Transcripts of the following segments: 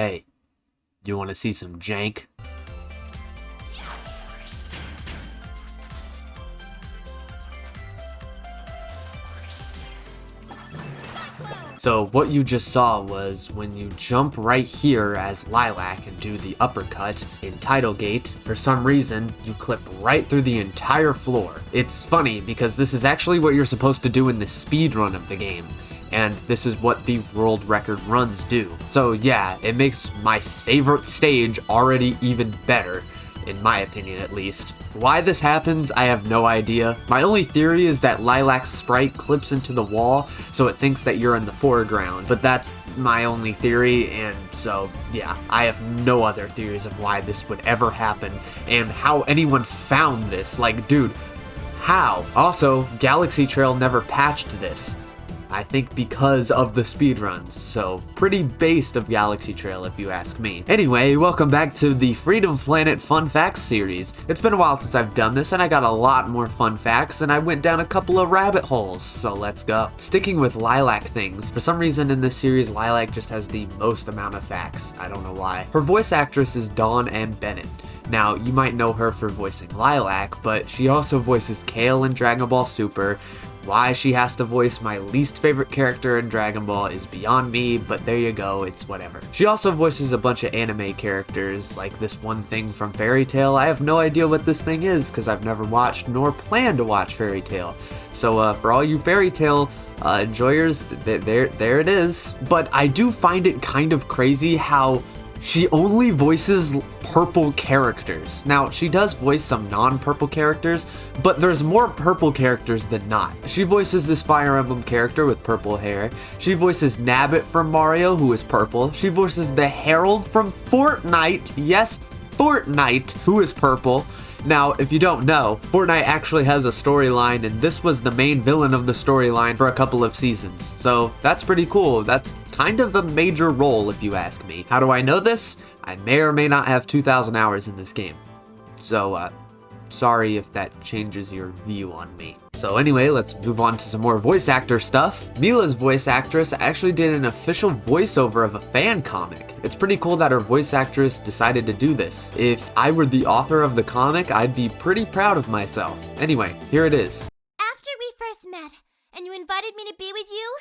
Hey, you want to see some jank? So what you just saw was when you jump right here as Lilac and do the uppercut in Tidal Gate, for some reason, you clip right through the entire floor. It's funny because this is actually what you're supposed to do in the speed run of the game. And this is what the world record runs do. So yeah, it makes my favorite stage already even better, in my opinion at least. Why this happens, I have no idea. My only theory is that Lilac's sprite clips into the wall, so it thinks that you're in the foreground. But that's my only theory, and so yeah, I have no other theories of why this would ever happen, and how anyone found this. Like, dude, how? Also, Galaxy Trail never patched this. I think because of the speedruns, so pretty based of Galaxy Trail if you ask me. Anyway, welcome back to the Freedom Planet Fun Facts series. It's been a while since I've done this and I got a lot more fun facts and I went down a couple of rabbit holes, so let's go. Sticking with Lilac things, for some reason in this series Lilac just has the most amount of facts. I don't know why. Her voice actress is Dawn M. Bennett. Now, you might know her for voicing Lilac, but she also voices Kale in Dragon Ball Super. Why she has to voice my least favorite character in Dragon Ball is beyond me, but there you go, it's whatever. She also voices a bunch of anime characters, like this one thing from Fairy Tail. I have no idea what this thing is, because I've never watched nor plan to watch Fairy Tail. So for all you Fairy Tail enjoyers, there it is. But I do find it kind of crazy how she only voices purple characters. Now, she does voice some non-purple characters, but there's more purple characters than not. She voices this Fire Emblem character with purple hair. She voices Nabbit from Mario, who is purple. She voices the Herald from Fortnite. Yes, Fortnite, who is purple. Now, if you don't know, Fortnite actually has a storyline, and this was the main villain of the storyline for a couple of seasons. So that's pretty cool. That's kind of a major role, if you ask me. How do I know this? I may or may not have 2,000 hours in this game. So, sorry if that changes your view on me. So anyway, let's move on to some more voice actor stuff. Mila's voice actress actually did an official voiceover of a fan comic. It's pretty cool that her voice actress decided to do this. If I were the author of the comic, I'd be pretty proud of myself. Anyway, here it is. After we first met, and you invited me to be with you,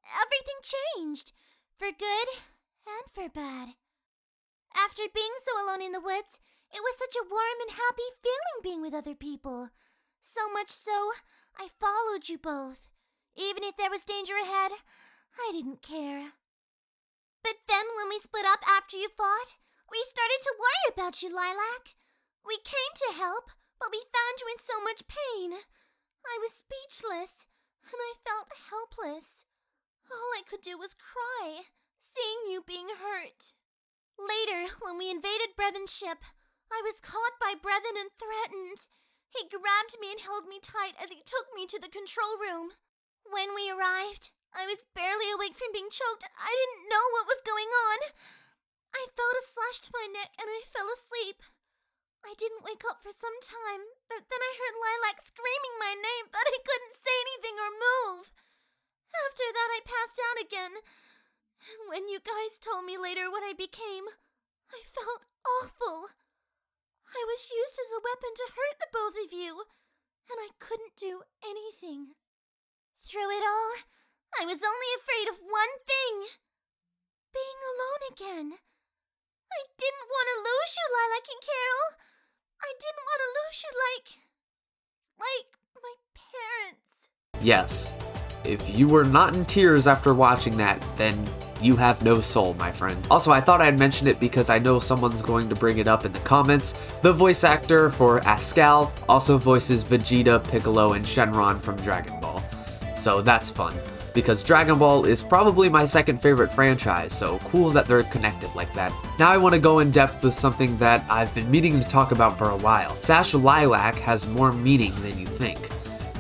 everything changed. For good and for bad. After being so alone in the woods, it was such a warm and happy feeling being with other people. So much so, I followed you both. Even if there was danger ahead, I didn't care. But then when we split up after you fought, we started to worry about you, Lilac. We came to help, but we found you in so much pain. I was speechless, and I felt helpless. All I could do was cry, seeing you being hurt. Later, when we invaded Brevon's ship, I was caught by Brevon and threatened. He grabbed me and held me tight as he took me to the control room. When we arrived, I was barely awake from being choked. I didn't know what was going on. I felt a slash to my neck and I fell asleep. I didn't wake up for some time, but then I heard Lilac screaming my name, but I couldn't say anything or move. After that, I passed out again. And when you guys told me later what I became, I felt awful. I was used as a weapon to hurt the both of you, and I couldn't do anything. Through it all, I was only afraid of one thing. Being alone again. I didn't want to lose you, Lilac and Carol. I didn't want to lose you like my parents. Yes. If you were not in tears after watching that, then you have no soul, my friend. Also, I thought I'd mention it because I know someone's going to bring it up in the comments. The voice actor for Ascal also voices Vegeta, Piccolo, and Shenron from Dragon Ball. So that's fun, because Dragon Ball is probably my second favorite franchise, so cool that they're connected like that. Now I want to go in depth with something that I've been meaning to talk about for a while. Sash Lilac has more meaning than you think.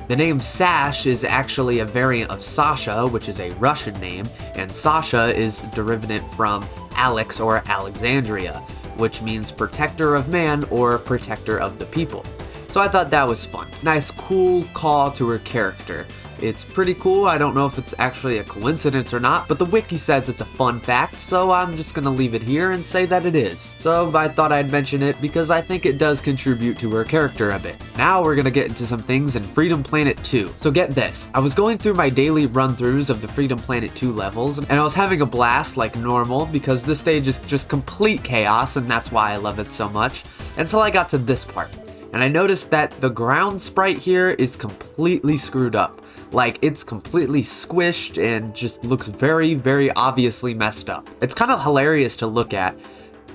The name Sash is actually a variant of Sasha, which is a Russian name, and Sasha is derivative from Alex or Alexandria, which means protector of man or protector of the people. So I thought that was fun. Nice, cool call to her character. It's pretty cool. I don't know if it's actually a coincidence or not, but the wiki says it's a fun fact, so I'm just gonna leave it here and say that it is. So I thought I'd mention it because I think it does contribute to her character a bit. Now we're gonna get into some things in Freedom Planet 2. So get this, I was going through my daily run-throughs of the Freedom Planet 2 levels, and I was having a blast like normal because this stage is just complete chaos, and that's why I love it so much, until I got to this part. And I noticed that the ground sprite here is completely screwed up. Like, it's completely squished and just looks very, very obviously messed up. It's kind of hilarious to look at,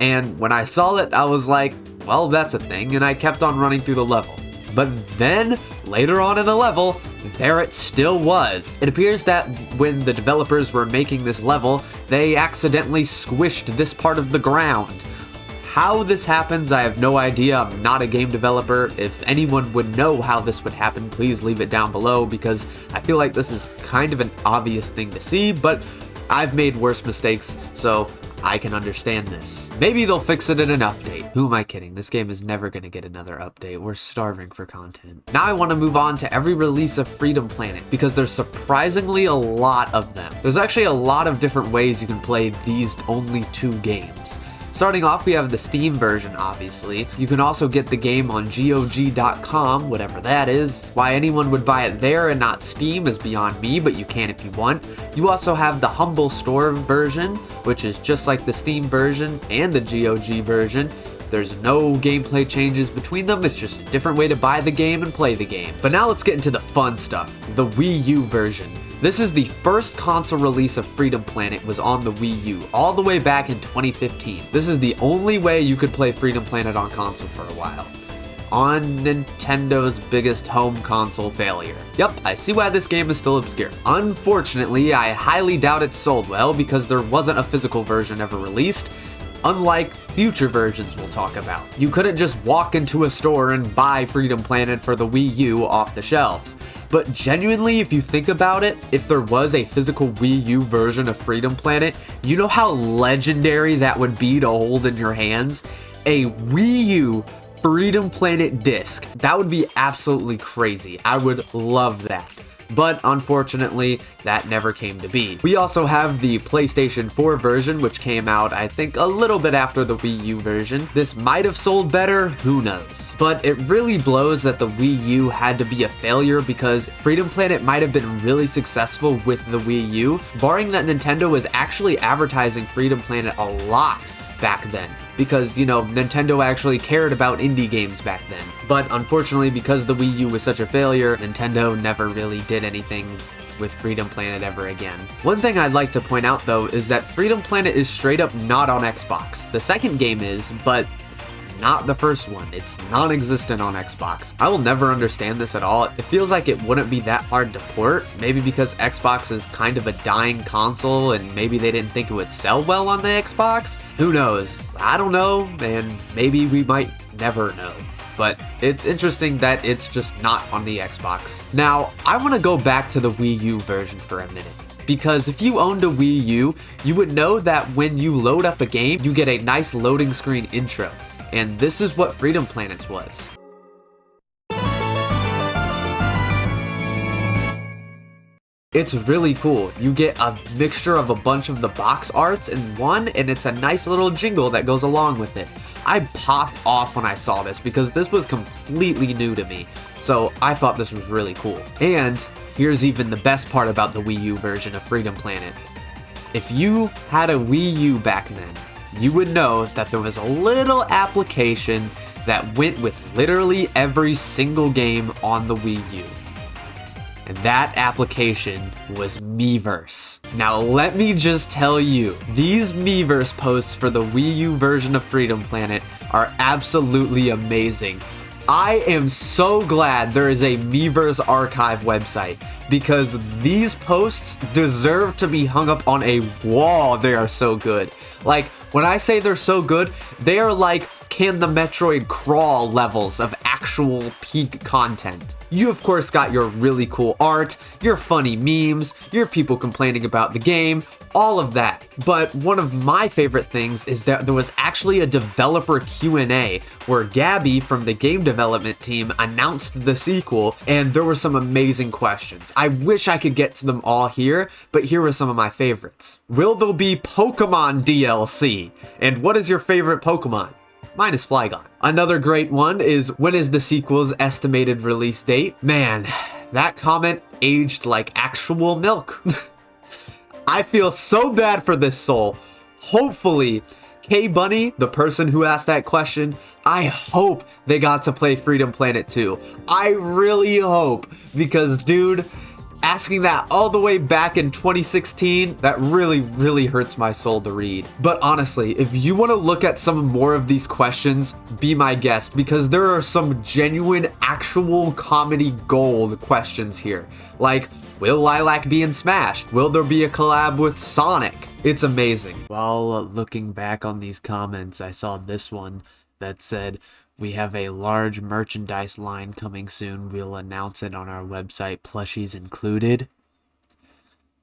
and when I saw it, I was like, well, that's a thing, and I kept on running through the level. But then, later on in the level, there it still was. It appears that when the developers were making this level, they accidentally squished this part of the ground. How this happens, I have no idea. I'm not a game developer. If anyone would know how this would happen, please leave it down below, because I feel like this is kind of an obvious thing to see, but I've made worse mistakes, so I can understand this. Maybe they'll fix it in an update. Who am I kidding? This game is never gonna get another update. We're starving for content. Now I want to move on to every release of Freedom Planet, because there's surprisingly a lot of them. There's actually a lot of different ways you can play these only 2 games. Starting off, we have the Steam version, obviously. You can also get the game on GOG.com, whatever that is. Why anyone would buy it there and not Steam is beyond me, but you can if you want. You also have the Humble Store version, which is just like the Steam version and the GOG version. There's no gameplay changes between them, it's just a different way to buy the game and play the game. But now let's get into the fun stuff, the Wii U version. This is the first console release of Freedom Planet was on the Wii U, all the way back in 2015. This is the only way you could play Freedom Planet on console for a while. On Nintendo's biggest home console failure. Yep, I see why this game is still obscure. Unfortunately, I highly doubt it sold well because there wasn't a physical version ever released, unlike future versions we'll talk about. You couldn't just walk into a store and buy Freedom Planet for the Wii U off the shelves. But genuinely, if you think about it, if there was a physical Wii U version of Freedom Planet, you know how legendary that would be to hold in your hands? A Wii U Freedom Planet disc. That would be absolutely crazy. I would love that. But unfortunately, that never came to be. We also have the PlayStation 4 version, which came out, I think, a little bit after the Wii U version. This might have sold better, who knows? But it really blows that the Wii U had to be a failure because Freedom Planet might have been really successful with the Wii U, barring that Nintendo was actually advertising Freedom Planet a lot back then. Because, you know, Nintendo actually cared about indie games back then. But unfortunately, because the Wii U was such a failure, Nintendo never really did anything with Freedom Planet ever again. One thing I'd like to point out though is that Freedom Planet is straight up not on Xbox. The second game is, but not the first one. It's non-existent on Xbox. I will never understand this at all. It feels like it wouldn't be that hard to port, maybe because Xbox is kind of a dying console and maybe they didn't think it would sell well on the Xbox. Who knows? I don't know, and maybe we might never know. But it's interesting that it's just not on the Xbox. Now, I want to go back to the Wii U version for a minute. Because if you owned a Wii U, you would know that when you load up a game, you get a nice loading screen intro. And this is what Freedom Planet's was. It's really cool. You get a mixture of a bunch of the box arts in one, and it's a nice little jingle that goes along with it. I popped off when I saw this because this was completely new to me. So I thought this was really cool. And here's even the best part about the Wii U version of Freedom Planet. If you had a Wii U back then, you would know that there was a little application that went with literally every single game on the Wii U. And that application was Miiverse. Now let me just tell you, these Miiverse posts for the Wii U version of Freedom Planet are absolutely amazing. I am so glad there is a Miiverse archive website because these posts deserve to be hung up on a wall. They are so good. Like, when I say they're so good, they are like can the Metroid crawl levels of actual peak content. You of course got your really cool art, your funny memes, your people complaining about the game, all of that. But one of my favorite things is that there was actually a developer Q&A where Gabby from the game development team announced the sequel, and there were some amazing questions. I wish I could get to them all here, but here are some of my favorites. Will there be Pokemon DLC? And what is your favorite Pokemon? Mine is Flygon. Another great one is, when is the sequel's estimated release date? Man, that comment aged like actual milk. I feel so bad for this soul. Hopefully, K-Bunny, the person who asked that question, I hope they got to play Freedom Planet 2. I really hope, because dude, asking that all the way back in 2016, that really hurts my soul to read. But honestly, if you want to look at some more of these questions, be my guest, because there are some genuine, actual comedy gold questions here. Like, will Lilac be in Smash? Will there be a collab with Sonic? It's amazing. While looking back on these comments, I saw this one that said, "We have a large merchandise line coming soon. We'll announce it on our website, plushies included."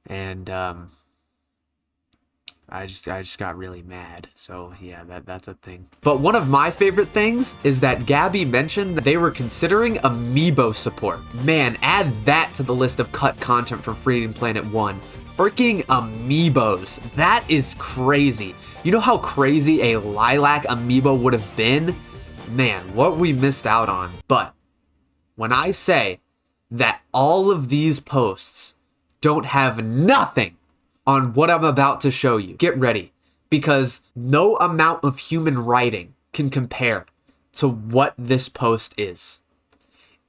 And I just got really mad. So yeah, that's a thing. But one of my favorite things is that Gabby mentioned that they were considering amiibo support. Man, add that to the list of cut content for Freedom Planet 1. Freaking amiibos. That is crazy. You know how crazy a Lilac amiibo would have been? Man, what we missed out on. But when I say that all of these posts don't have nothing on what I'm about to show you, get ready, because no amount of human writing can compare to what this post is.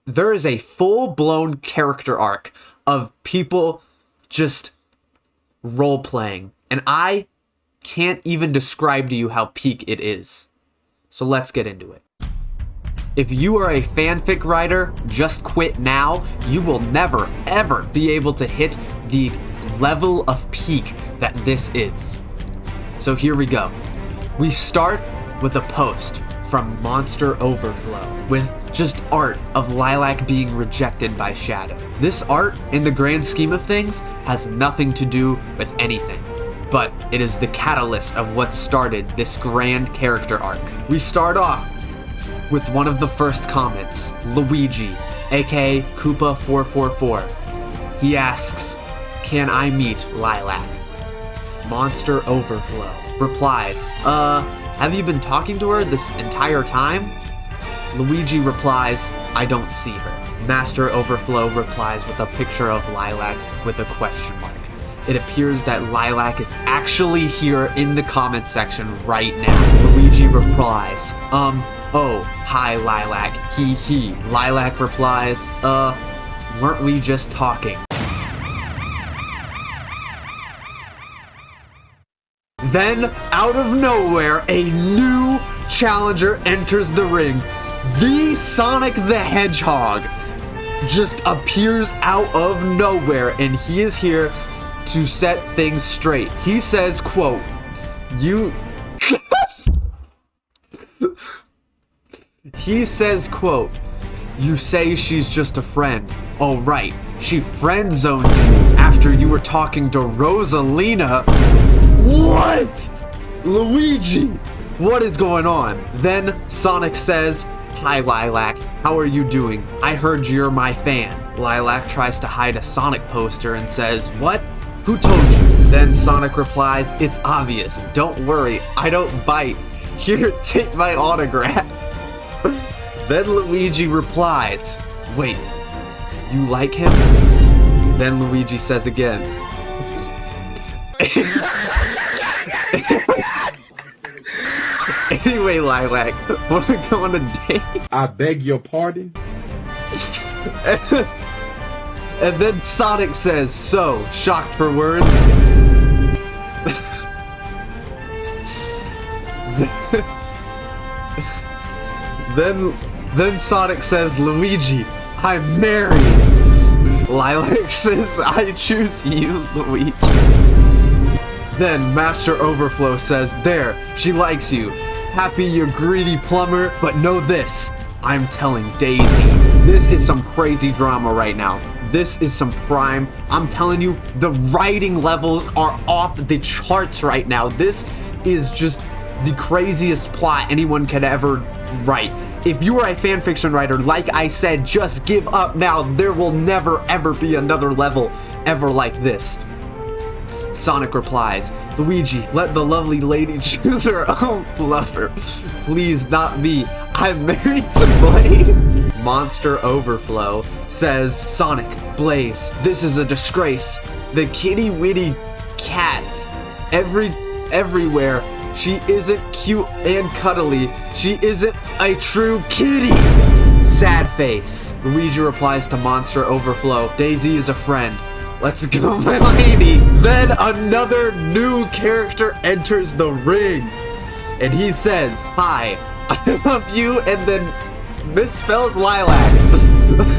There is a full-blown character arc of people just role-playing, and I can't even describe to you how peak it is. So let's get into it. If you are a fanfic writer, just quit now. You will never, ever be able to hit the level of peak that this is. So here we go. We start with a post from Monster Overflow with just art of Lilac being rejected by Shadow. This art, in the grand scheme of things, has nothing to do with anything, but it is the catalyst of what started this grand character arc. We start off with one of the first comments, Luigi, aka Koopa444. He asks, "Can I meet Lilac?" Monster Overflow replies, have you been talking to her this entire time?" Luigi replies, "I don't see her." Master Overflow replies with a picture of Lilac with a question mark. It appears that Lilac is actually here in the comment section right now. Luigi replies, "Oh, hi Lilac, he." Lilac replies, weren't we just talking?" Then, out of nowhere, a new challenger enters the ring. The Sonic the Hedgehog just appears out of nowhere, and he is here to set things straight. He says, quote, He says, quote, "You say she's just a friend. Oh right, she friend-zoned you after you were talking to Rosalina." What? Luigi, what is going on? Then Sonic says, "Hi Lilac, how are you doing? I heard you're my fan." Lilac tries to hide a Sonic poster and says, "What? Who told you?" Then Sonic replies, "It's obvious. Don't worry, I don't bite. Here, take my autograph." Then Luigi replies, "Wait, you like him?" Then Luigi says again, "Anyway, Lilac, wanna go on a date?" I beg your pardon? And then Sonic says, "So, shocked for words?" Then Sonic says, "Luigi, I'm married." Lilac says, "I choose you, Luigi." Then Master Overflow says, "There, she likes you. happy, you greedy plumber, but know this. I'm telling Daisy, this is some crazy drama right now. This is some prime. I'm telling you, the writing levels are off the charts right now. This is just the craziest plot anyone could ever write. If you are a fanfiction writer, like I said, just give up now. There will never ever be another level ever like this. Sonic replies, Luigi, let the lovely lady choose her own lover. Please, not me. I'm married to Blaze. Monster Overflow says, Sonic, Blaze, this is a disgrace. The kitty witty cats everywhere. She isn't cute and cuddly. She isn't a true kitty. Sad face. Luigi replies to Monster Overflow, Daisy is a friend. Let's go, my lady. Then another new character enters the ring. And he says, hi, I love you, and then misspells Lilac.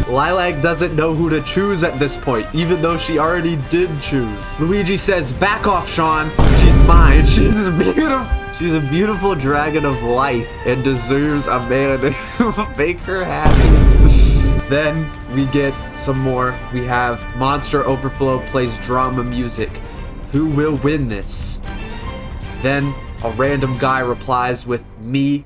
Lilac doesn't know who to choose at this point, even though she already did choose. Luigi says, back off, Sean. She's mine. She's a beautiful dragon of life and deserves a man to make her happy. Then we get some more. We have Monster Overflow plays drama music. Who will win this? Then a random guy replies with me,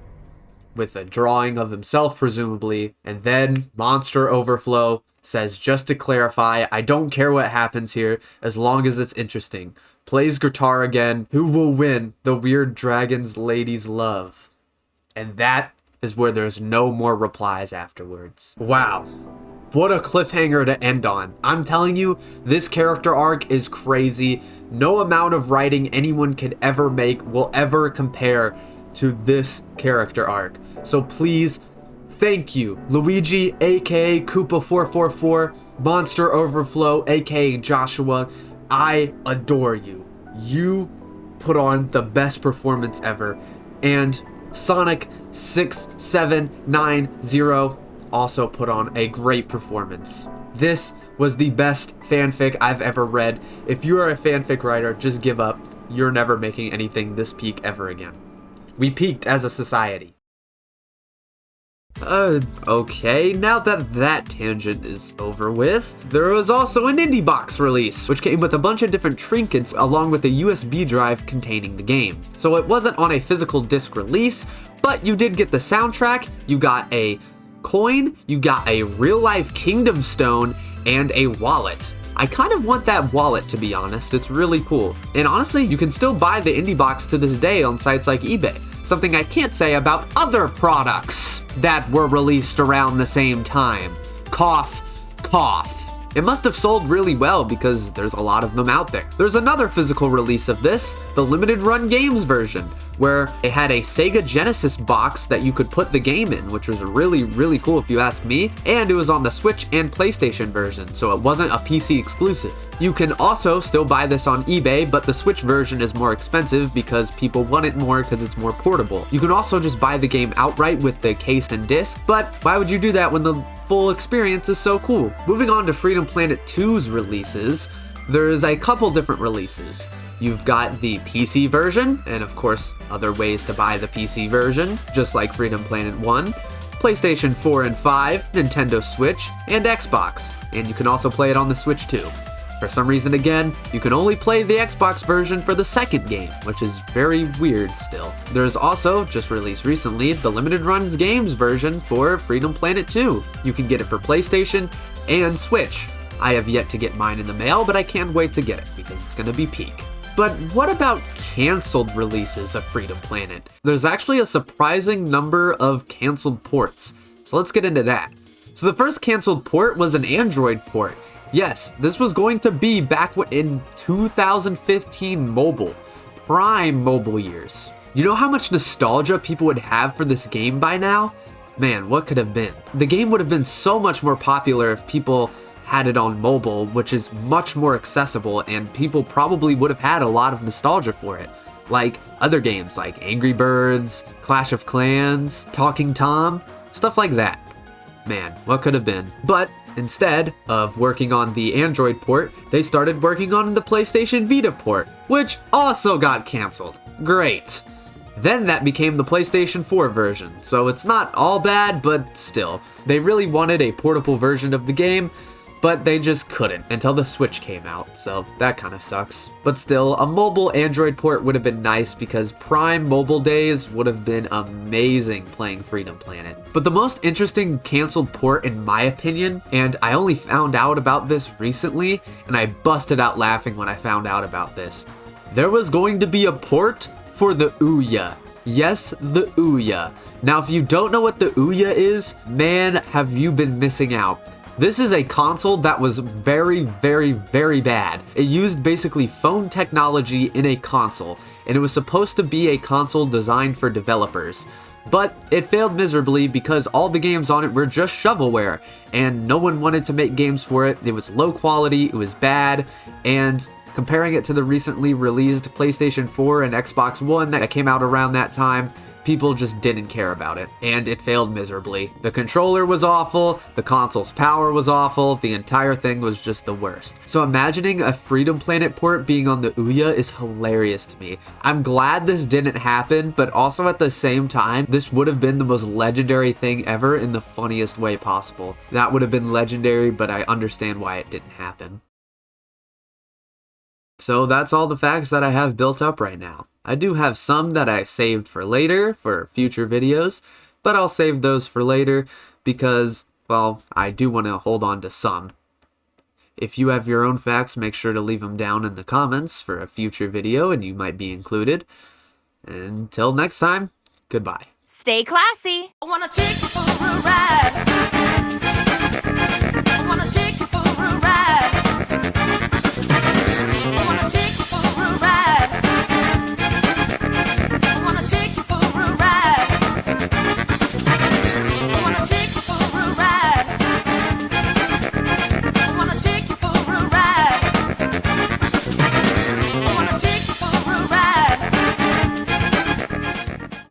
with a drawing of himself presumably. And then Monster Overflow says, just to clarify, I don't care what happens here as long as it's interesting. Plays guitar again. Who will win the weird dragon's lady's love? And that is where there's no more replies afterwards. Wow. What a cliffhanger to end on. I'm telling you, this character arc is crazy. No amount of writing anyone could ever make will ever compare to this character arc. So please, thank you, Luigi, aka Koopa444, Monster Overflow, aka Joshua. I adore you. You put on the best performance ever. And Sonic 6790 also put on a great performance. This was the best fanfic I've ever read. If you are a fanfic writer, just give up. You're never making anything this peak ever again. We peaked as a society. Okay, now that tangent is over with, there was also an indie box release, which came with a bunch of different trinkets along with a USB drive containing the game. So it wasn't on a physical disc release, but you did get the soundtrack, you got a coin, you got a real-life Kingdom Stone, and a wallet. I kind of want that wallet, to be honest. It's really cool. And honestly, you can still buy the indie box to this day on sites like eBay. Something I can't say about other products that were released around the same time. Cough, cough. It must have sold really well because there's a lot of them out there. There's another physical release of this, the limited run games version, where it had a Sega Genesis box that you could put the game in, which was really, really cool if you ask me, and it was on the Switch and PlayStation version, so it wasn't a PC exclusive. You can also still buy this on eBay, but the Switch version is more expensive because people want it more because it's more portable. You can also just buy the game outright with the case and disc, but why would you do that when the full experience is so cool? Moving on to Freedom Planet 2's releases, there's a couple different releases. You've got the PC version, and of course, other ways to buy the PC version, just like Freedom Planet 1, PlayStation 4 and 5, Nintendo Switch, and Xbox, and you can also play it on the Switch too. For some reason again, you can only play the Xbox version for the second game, which is very weird still. There's also, just released recently, the Limited Runs Games version for Freedom Planet 2. You can get it for PlayStation and Switch. I have yet to get mine in the mail, but I can't wait to get it because it's gonna be peak. But what about canceled releases of Freedom Planet? There's actually a surprising number of canceled ports, so let's get into that. So the first canceled port was an Android port. Yes, this was going to be back in 2015 mobile, prime mobile years. You know how much nostalgia people would have for this game by now? Man, what could have been? The game would have been so much more popular if people had it on mobile, which is much more accessible, and people probably would have had a lot of nostalgia for it. Like other games like Angry Birds, Clash of Clans, Talking Tom, stuff like that. Man, what could have been? But instead of working on the Android port, they started working on the PlayStation Vita port, which also got canceled. Great. Then that became the PlayStation 4 version, so it's not all bad, but still. They really wanted a portable version of the game, but they just couldn't until the Switch came out, so that kinda sucks. But still, a mobile Android port would have been nice because Prime mobile days would have been amazing playing Freedom Planet. But the most interesting canceled port in my opinion, and I only found out about this recently, and I busted out laughing when I found out about this. There was going to be a port for the Ouya. Yes, the Ouya. Now if you don't know what the Ouya is, man, have you been missing out. This is a console that was very, very, very bad. It used basically phone technology in a console, and it was supposed to be a console designed for developers. But it failed miserably because all the games on it were just shovelware, and no one wanted to make games for it. It was low quality, it was bad, and comparing it to the recently released PlayStation 4 and Xbox One that came out around that time, people just didn't care about it, and it failed miserably. The controller was awful, the console's power was awful, the entire thing was just the worst. So imagining a Freedom Planet port being on the Ouya is hilarious to me. I'm glad this didn't happen, but also at the same time, this would have been the most legendary thing ever in the funniest way possible. That would have been legendary, but I understand why it didn't happen. So that's all the facts that I have built up right now. I do have some that I saved for later, for future videos, but I'll save those for later because, well, I do want to hold on to some. If you have your own facts, make sure to leave them down in the comments for a future video and you might be included. Until next time, goodbye. Stay classy. I wanna take you for a ride.